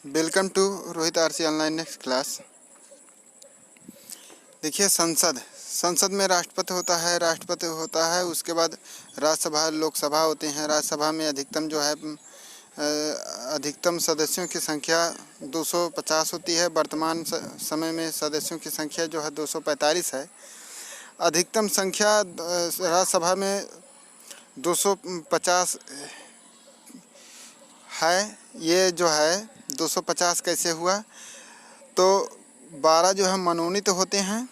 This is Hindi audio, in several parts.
Welcome to Rohit RC online next class. देखिए, संसद में राष्ट्रपति होता है। उसके बाद राज्यसभा, लोकसभा होते हैं। राज्यसभा में अधिकतम जो है अधिकतम सदस्यों की संख्या 250 होती है। वर्तमान समय में सदस्यों की संख्या जो है 245 है। अधिकतम संख्या राज्यसभा में 250 है। ये जो है 250 कैसे हुआ? तो 12 जो है मनोनीत होते हैं,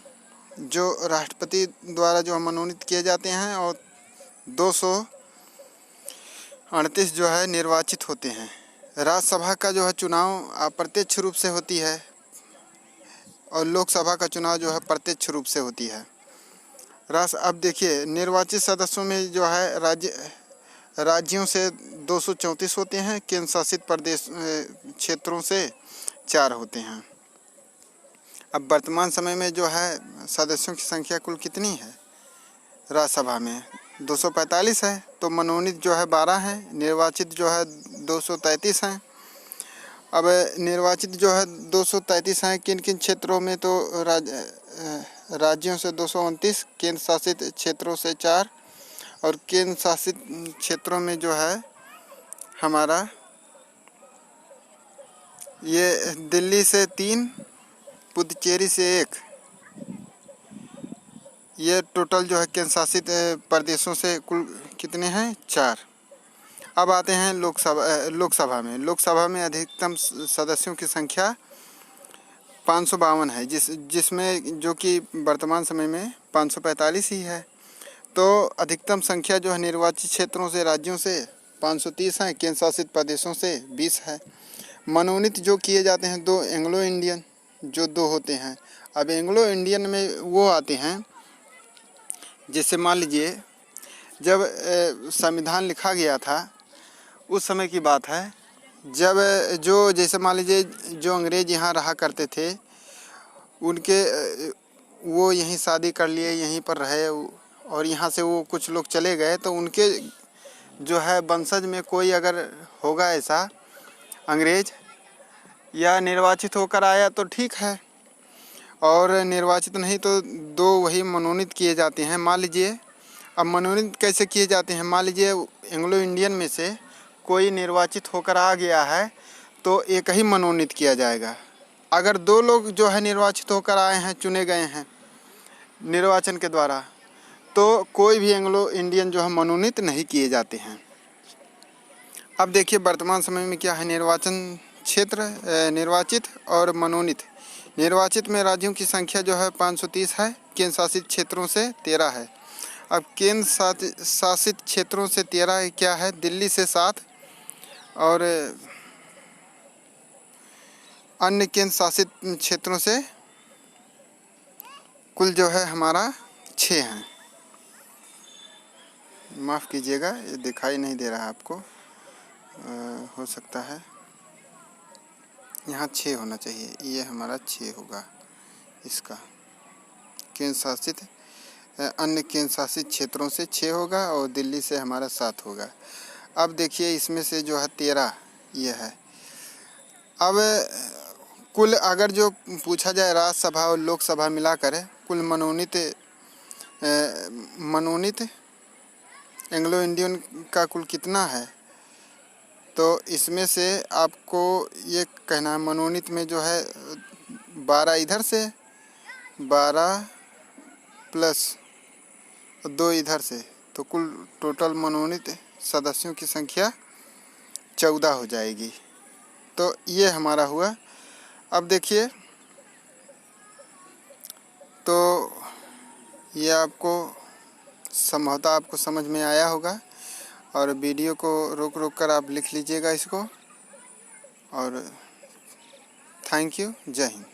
जो राष्ट्रपति द्वारा जो मनोनीत किए जाते हैं, और 238 जो है निर्वाचित होते हैं। राज्यसभा का जो है चुनाव अप्रत्यक्ष रूप से होती है, और लोकसभा का चुनाव जो है प्रत्यक्ष रूप से होती है। अब देखिए, निर्वाचित सदस्यों में जो है राज्यों से 234 होते हैं। केंद्र शासित प्रदेश क्षेत्रों से 4 होते हैं। अब वर्तमान समय में जो है सदस्यों की संख्या कुल कितनी है? राज्यसभा में 245 है। तो मनोनीत जो है 12 हैं, निर्वाचित जो है 233 हैं। अब निर्वाचित जो है 233 हैं किन किन क्षेत्रों में? तो राज्यों से 229, केंद्र शासित क्षेत्रों से 4, और केंद्र शासित क्षेत्रों में जो है हमारा ये दिल्ली से 3, पुदुचेरी से 1, ये टोटल जो है केंद्र शासित प्रदेशों से कुल कितने हैं? 4। अब आते हैं लोकसभा में। लोकसभा में अधिकतम सदस्यों की संख्या 552 है, जिसमें जो कि वर्तमान समय में 545 ही है। तो अधिकतम संख्या जो है निर्वाचित क्षेत्रों से, राज्यों से 530 है, केंद्र शासित प्रदेशों से 20 है। मनोनीत जो किए जाते हैं 2 एंग्लो इंडियन जो 2 होते हैं। अब एंग्लो इंडियन में वो आते हैं, जैसे मान लीजिए जब संविधान लिखा गया था उस समय की बात है, जब जैसे मान लीजिए जो अंग्रेज यहाँ रहा करते थे, उनके वो यहीं शादी कर लिए, यहीं पर रहे, और यहाँ से वो कुछ लोग चले गए। तो उनके जो है वंशज में कोई अगर होगा ऐसा अंग्रेज या निर्वाचित होकर आया तो ठीक है, और निर्वाचित नहीं तो 2 वही मनोनीत किए जाते हैं। मान लीजिए, अब मनोनीत कैसे किए जाते हैं? मान लीजिए एंग्लो इंडियन में से कोई निर्वाचित होकर आ गया है तो एक ही मनोनीत किया जाएगा। अगर 2 लोग जो है निर्वाचित होकर आए हैं, चुने गए हैं निर्वाचन के द्वारा, तो कोई भी एंग्लो इंडियन जो है मनोनीत नहीं किए जाते हैं। अब देखिए वर्तमान समय में क्या है, निर्वाचन क्षेत्र, निर्वाचित और मनोनीत। निर्वाचित में राज्यों की संख्या जो है 530 है, केंद्र शासित क्षेत्रों से 13 है। अब केंद्र शासित क्षेत्रों से 13 क्या है? दिल्ली से 7, और अन्य केंद्र शासित क्षेत्रों से कुल जो है हमारा 6 हैं। माफ़ कीजिएगा, ये दिखाई नहीं दे रहा आपको, हो सकता है यहाँ 6 होना चाहिए, ये हमारा 6 होगा इसका। केंद्र शासित अन्य केंद्र शासित क्षेत्रों से 6 होगा, और दिल्ली से हमारा 7 होगा। अब देखिए इसमें से जो है 13 ये है। अब कुल अगर जो पूछा जाए राज्यसभा और लोकसभा मिलाकर कुल मनोनीत एंग्लो इंडियन का कुल कितना है, तो इसमें से आपको ये कहना है मनोनीत में जो है 12 इधर से, 12 प्लस 2 इधर से, तो कुल टोटल मनोनीत सदस्यों की संख्या 14 हो जाएगी। तो ये हमारा हुआ। अब देखिए, तो ये आपको संभवतः आपको समझ में आया होगा, और वीडियो को रोक कर आप लिख लीजिएगा इसको। और थैंक यू, जय हिंद।